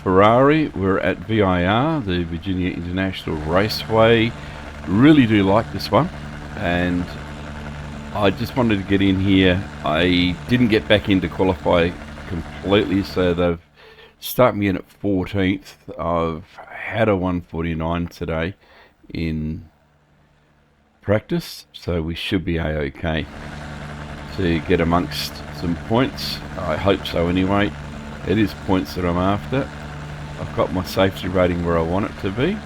Ferrari. We're at VIR, the Virginia International Raceway. Really do like this one, and I just wanted to get in here. I didn't get back in to qualify completely, so they've started me in at 14th. I've had a 149 today in practice, so we should be a-okay to get amongst some points. I hope so anyway. It is points that I'm after. I've got my safety rating where I want it to be,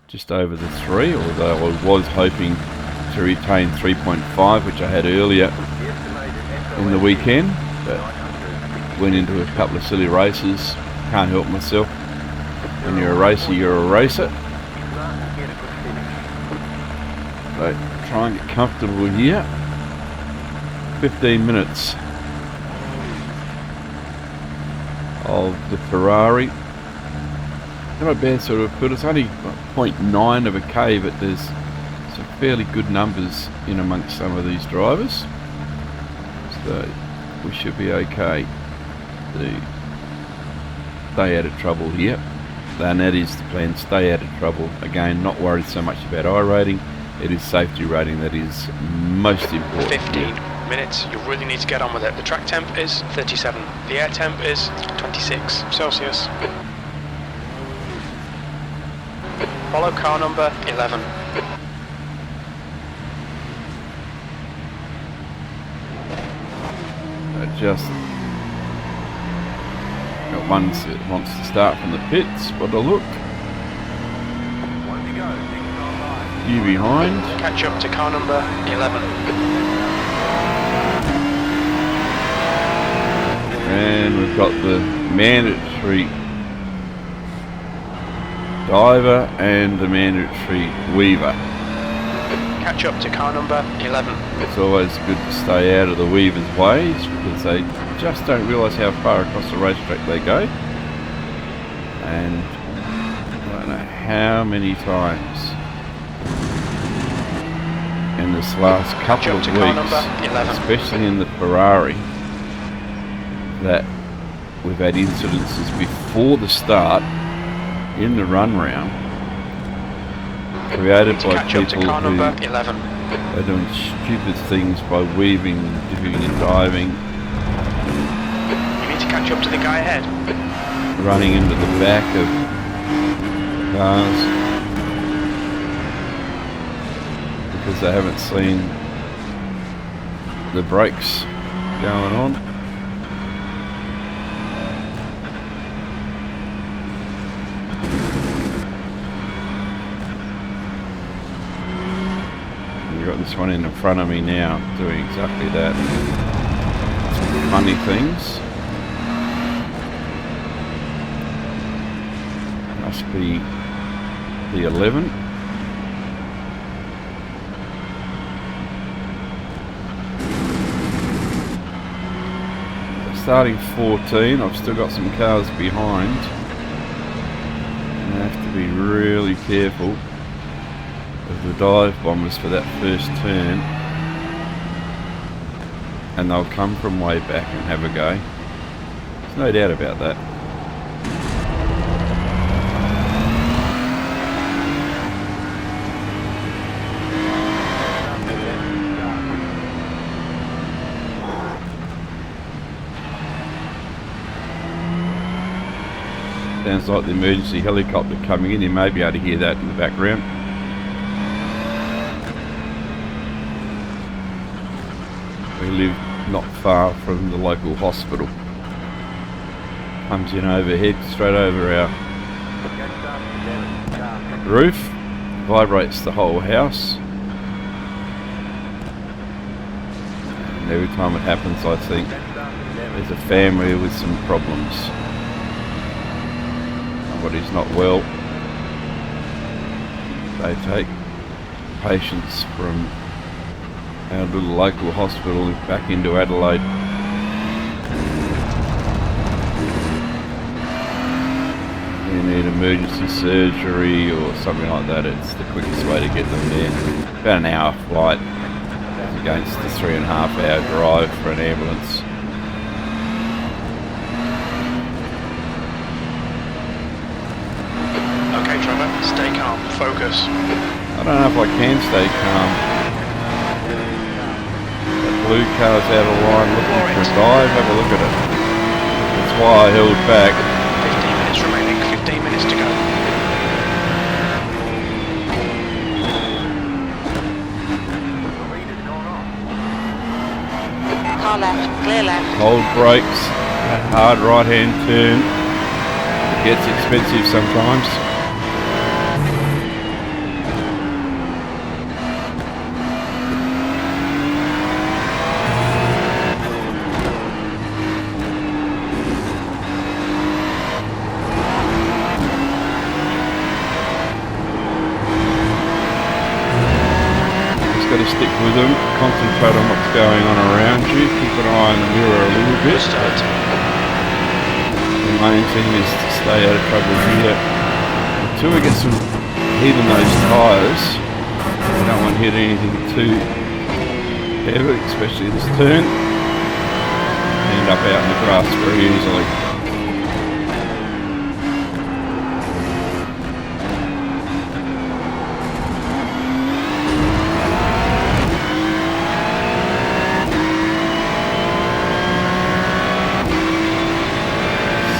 just over the 3, although I was hoping to retain 3.5, which I had earlier in the weekend, but went into a couple of silly races. Can't help myself. When you're a racer, you're a racer. So try and get comfortable here. 15 minutes of the Ferrari. Not a bad sort of put. It's only 0.9 of a K, but there's some fairly good numbers in amongst some of these drivers. So we should be okay to stay out of trouble here. And that is the plan, stay out of trouble. Again, not worried so much about iRating. It is safety rating that is most important. 15 minutes, you really need to get on with it. The track temp is 37, the air temp is 26 Celsius. Follow car number 11. Just got one that wants to start from the pits. What a look. You behind. Catch up to car number 11. And we've got the mandatory diver and the mandatory weaver. Catch up to car number 11. It's always good to stay out of the weaver's ways because they just don't realise how far across the racetrack they go. And I don't know how many times in this last couple of weeks, especially in the Ferrari, that we've had incidences before the start in the run round created by people who are doing stupid things by weaving, dipping and diving. You need to catch up to the guy ahead. Running into the back of cars because they haven't seen the brakes going on. Got this one in front of me now doing exactly that. Some funny things. Must be the 11. Starting 14, I've still got some cars behind. I have to be really careful of the dive bombers for that first turn, and they'll come from way back and have a go. There's no doubt about that. Sounds like the emergency helicopter coming in. You may be able to hear that in the background. We live not far from the local hospital. Comes in overhead, straight over our roof, vibrates the whole house. And every time it happens, I think there's a family with some problems. Somebody's not well. They take patients from our little local hospital back into Adelaide. You need emergency surgery or something like that, it's the quickest way to get them there. About an hour flight against the 3.5 hour drive for an ambulance. Stay calm, focus. I don't know if I can stay calm. That blue car's out of line looking for a dive. Have a look at it. That's why I held back. 15 minutes remaining, 15 minutes to go. Car left, clear left. Hold brakes. That hard right-hand turn. It gets expensive sometimes. Got to stick with them, concentrate on what's going on around you, keep an eye on the mirror a little bit. The main thing is to stay out of trouble here. Until we get some heat in those tyres, we don't want to hit anything too heavy, especially this turn. End up out in the grass very easily.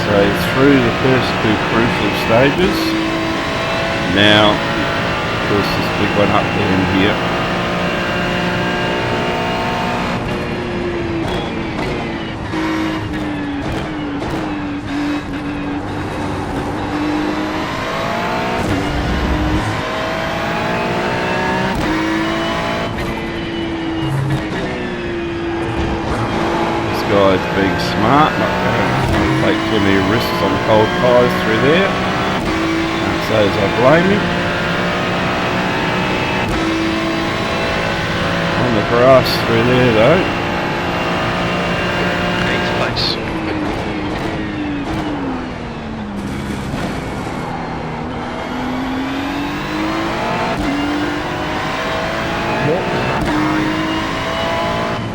So through the first two crucial stages, now of course this big one up there and here. This guy's being smart, not going to take too many risks on the cold tyres through there. Can't say as I blame him. On the grass through there though. 8th place.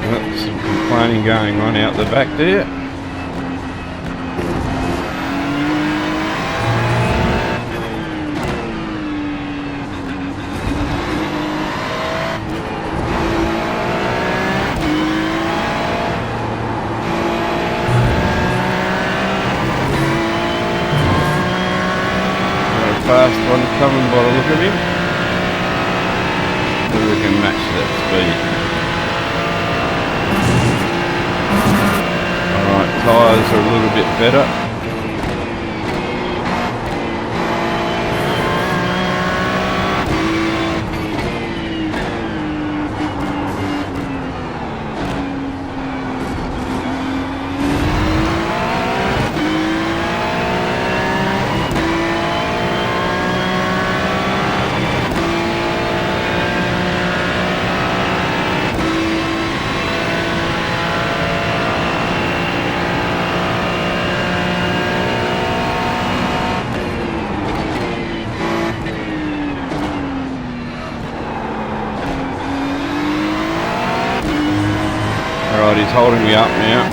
Well, some complaining going on out the back there. Fast one coming by the look of him. Maybe we can match that speed. Alright, tyres are a little bit better. Alright, he's holding me up now.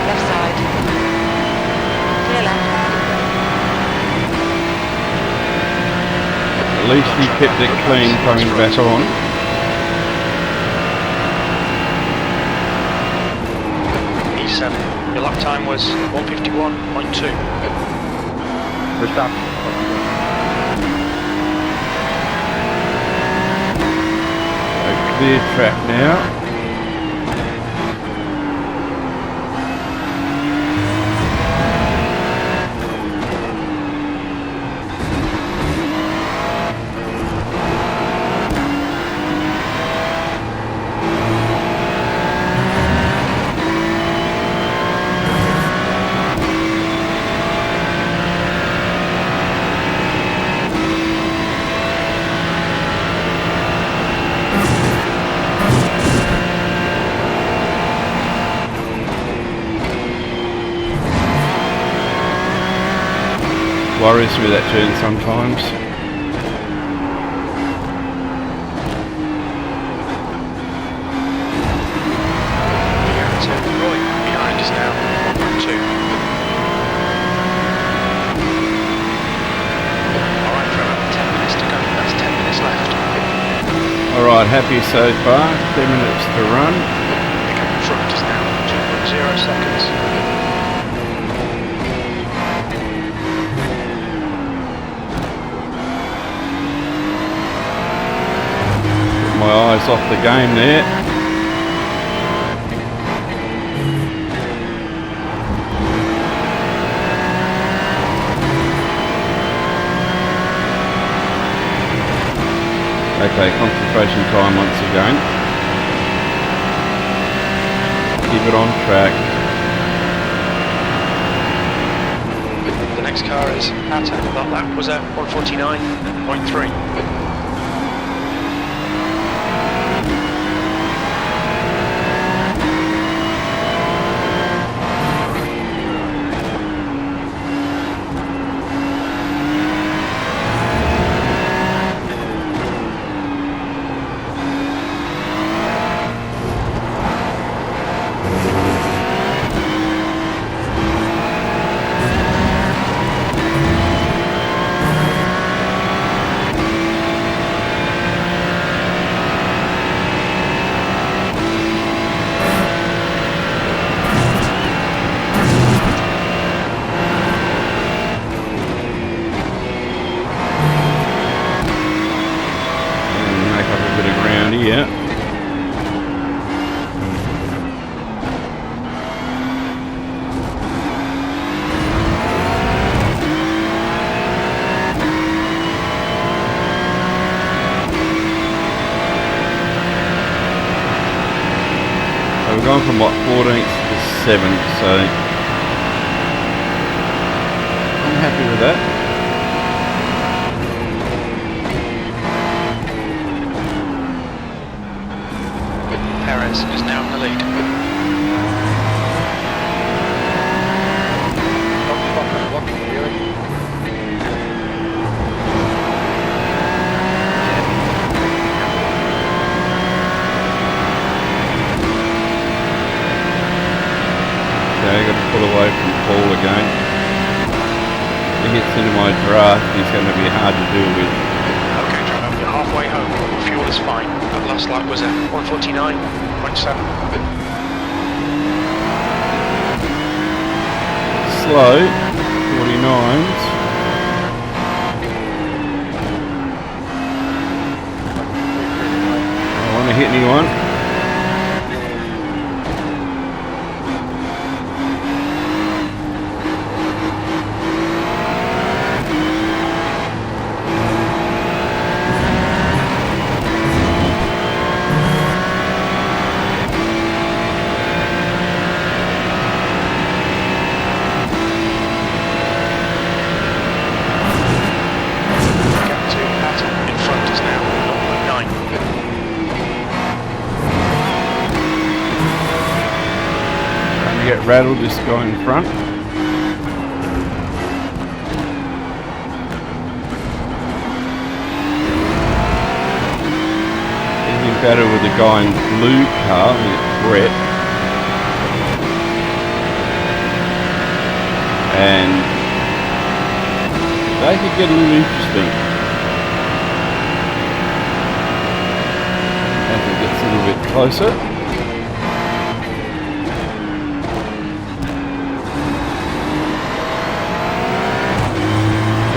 Left side. Clear left. At least he kept it clean coming back on. E7. Your lap time was 1:51.2. Verstappen. A clear track now. Worries me that turn sometimes. 2. Alright, for about 10 minutes to go. That's 10 minutes left. Alright, happy so far. 2 minutes to run. Pick up in front is now 2.0 seconds. Put my eyes off the game there. Okay, concentration time once again. Keep it on track. The next car is Hatter. That lap was at 149.3. Yeah. So we're going from what, 14th to 7th, so I'm happy with that. Perez is now in the lead. Okay, got to pull away from Paul again. If he gets into my draft, he's going to be hard to deal with. Okay, driver, you're halfway home. Fuel is fine. That last lap was at 149.7. Slow, 49s. I don't want to hit anyone. Get rattled, this guy in front. Even better with the guy in blue car, Brett. And they could get a little interesting as it gets a little bit closer.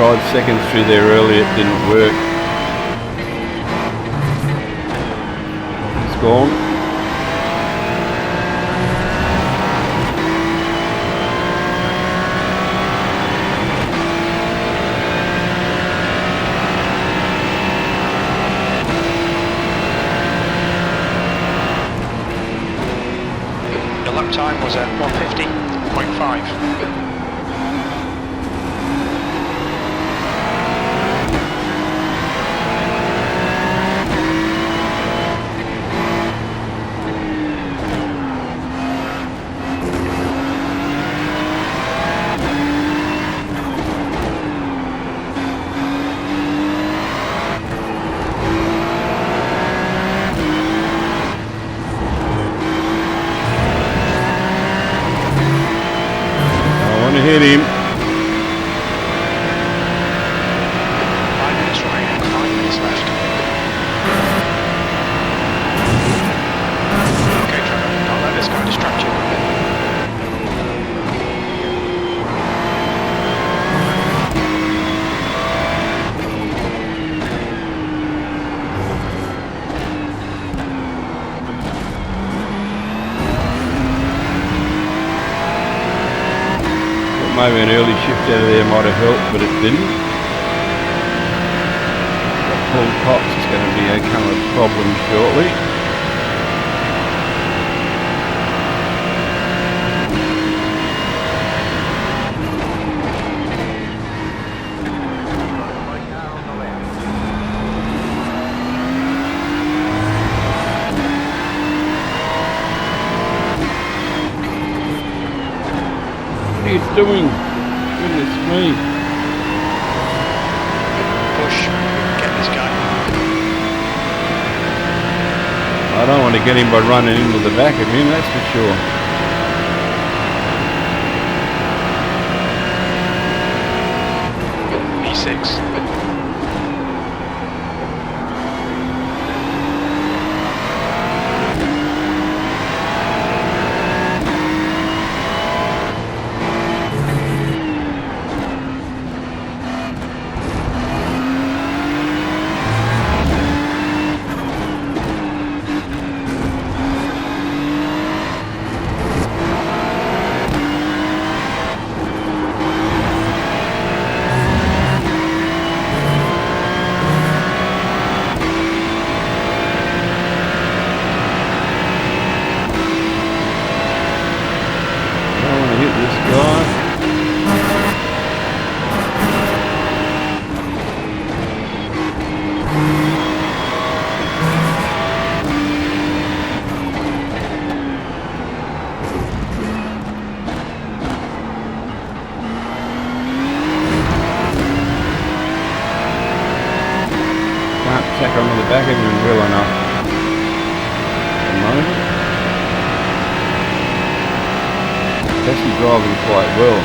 5 seconds through there earlier, it didn't work. It's gone. The lap time was at 150.5. get him. 5 minutes remaining, 5 minutes left. Okay, Trevor, don't let this guy distract you. Maybe an early shift out of there might have helped, but it didn't. Paul Cox is going to become a problem shortly. What are you doing? Goodness me. Push, get this guy. I don't want to get him by running into the back of him, that's for sure. V6. tack onto the back of him well enough at the moment. It's actually driving quite well.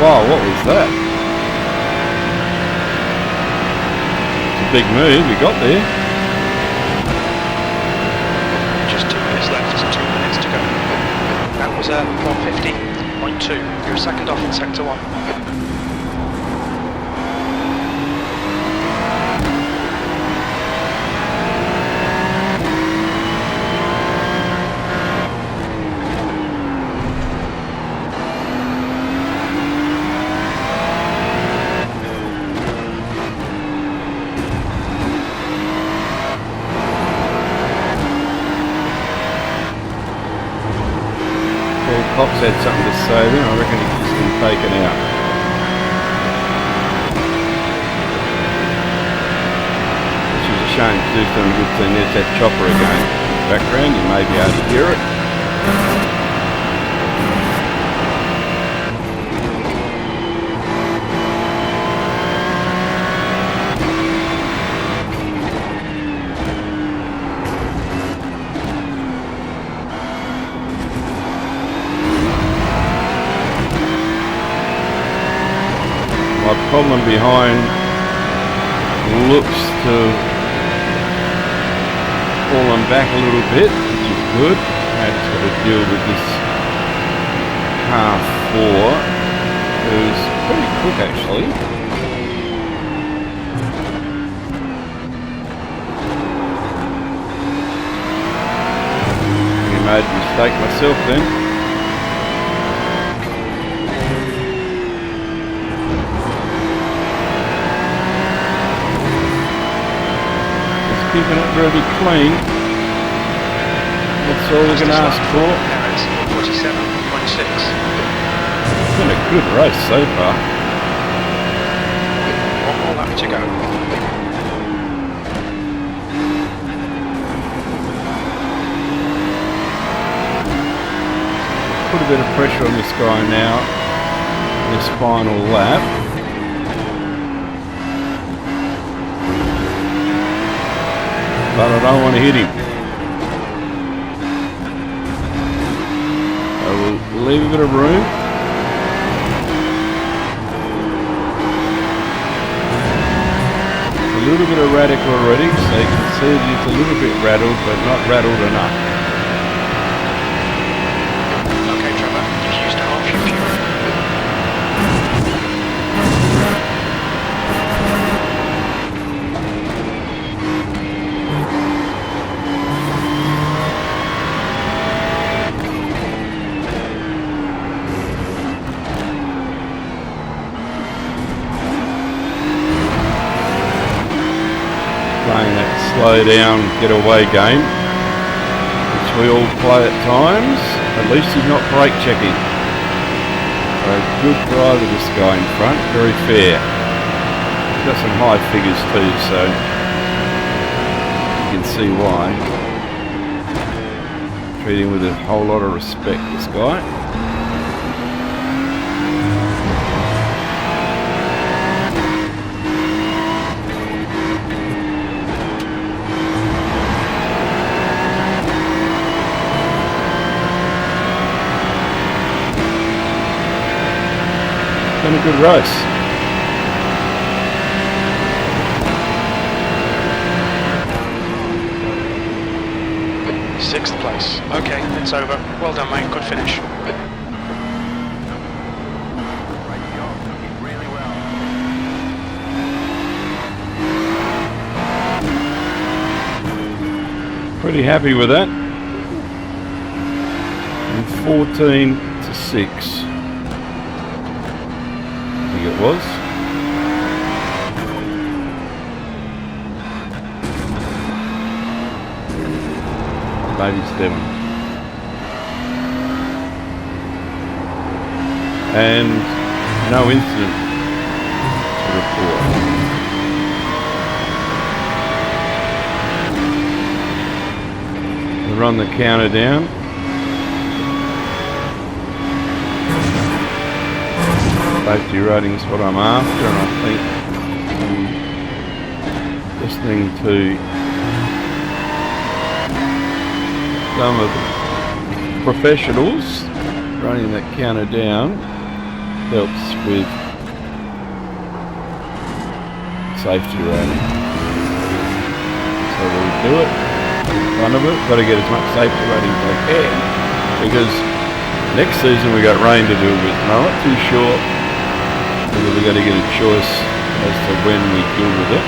Wow, what was that? It's a big move, we got there. Just 2 minutes left, 2 minutes to go. That was a 150.2. You're a second off in sector 1. Cox had something to say then, I reckon he's just been taken out. Which is a shame, because he's doing a good thing. There's that chopper again in the background, you may be able to hear it. My problem behind looks to fallen back a little bit, which is good. I just got to deal with this car 4, who's pretty quick actually. I made a mistake myself then. Keeping it really clean. That's all we can ask for. Perez, 47.6. It's been a good race so far. 1 more lap to go. put a bit of pressure on this guy now. This final lap. But I don't want to hit him. I will leave a bit of room. A little bit of radical already, so you can see that it's a little bit rattled, but not rattled enough. Okay, Trevor, you've used half your fuel. Playing that slow down, get away game, which we all play at times. At least he's not brake checking. So good driver, this guy in front, very fair. He's got some high figures too, so you can see why. Treat him with a whole lot of respect, this guy. Been a good race. Sixth place. Okay, it's over. Well done, mate. Good finish. Pretty happy with that. And 14 to 6. It was. Maybe 7. And no incident to report. We run the counter down. Safety rating is what I'm after, and I think listening to some of the professionals running that counter down helps with safety rating. So we'll do it in front of it. Got to get as much safety rating as I can, because next season we got rain to deal with, and I'm not too sure whether we're going to get a choice as to when we deal with it.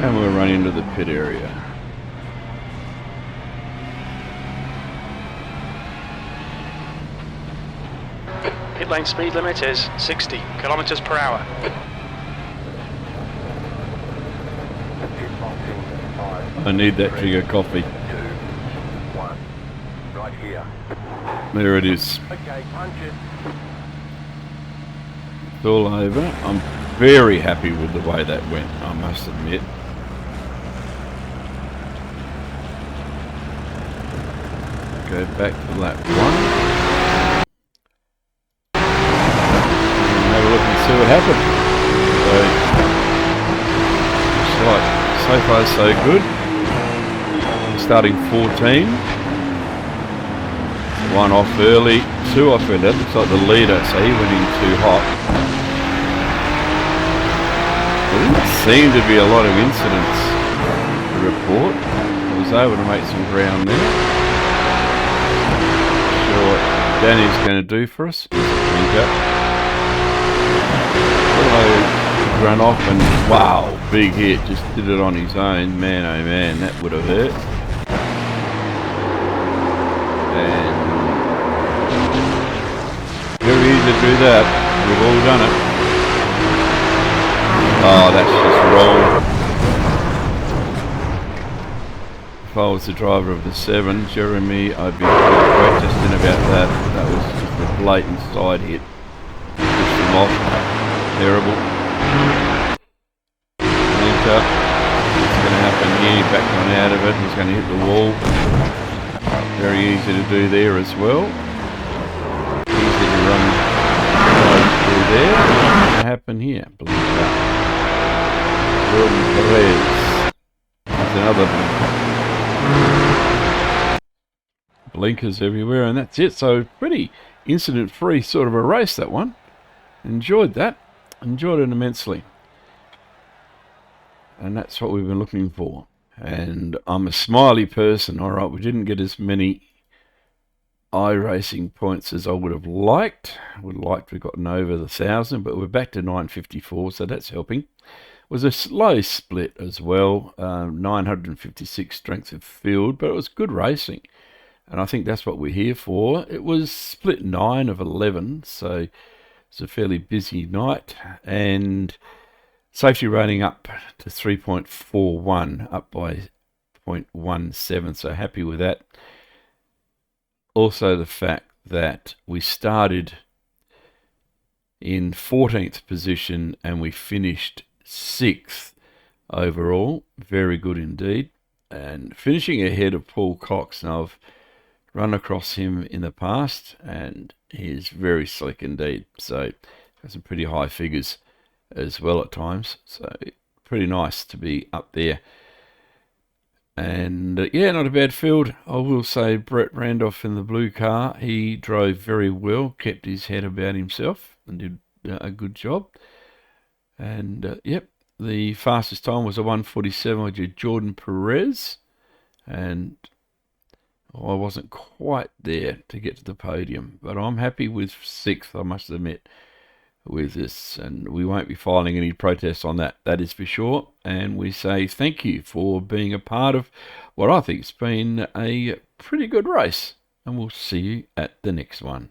And we'll run into the pit area. Pit lane speed limit is 60 kilometers per hour. I need that jig of coffee. 2, 1, right here. There it is. Okay, punch it. It's all over. I'm very happy with the way that went, I must admit. Go back to lap 1. And have a look and see what happened. So, looks like so far so good. Starting 14. 1 off early, 2 off early. That looks like the leader, so he went in too hot. There didn't seem to be a lot of incidents to report. I was able to make some ground there. Not sure what Danny's going to do for us. Run off and wow, big hit. Just did it on his own. Man, oh man, that would have hurt. And very easy to do that. We've all done it. Oh, that's just wrong. If I was the driver of the 7, Jeremy, I'd be protesting about that. That was just a blatant side hit. Pushed him off. Terrible. Blinker. What's going to happen here? Backed on out of it. He's going to hit the wall. Very easy to do there as well. Easy to run through there. What's going to happen here? Blinker. There's another blinker. Blinkers everywhere, and that's it. So pretty incident free sort of a race, that one. Enjoyed that. Enjoyed it immensely. And that's what we've been looking for. And I'm a smiley person. Alright, we didn't get as many iRacing points as I would have liked. Would have liked to have gotten over the 1,000, but we're back to 954, so that's helping. Was a slow split as well, 956 strength of field, but it was good racing, and I think that's what we're here for. It was split 9 of 11, so it's a fairly busy night, and safety rating up to 3.41, up by 0.17, so happy with that. Also the fact that we started in 14th position and we finished 6th overall. Very good indeed. And finishing ahead of Paul Cox. Now, I've run across him in the past and he's very slick indeed. So, has some pretty high figures as well at times. So, pretty nice to be up there. And yeah, not a bad field. I will say Brett Randolph in the blue car. He drove very well, kept his head about himself and did a good job. And yep, the fastest time was a 1:47 with Jordan Perez, and I wasn't quite there to get to the podium, but I'm happy with 6th, I must admit, with this, and we won't be filing any protests on that, that is for sure. And we say thank you for being a part of what I think has been a pretty good race, and we'll see you at the next one.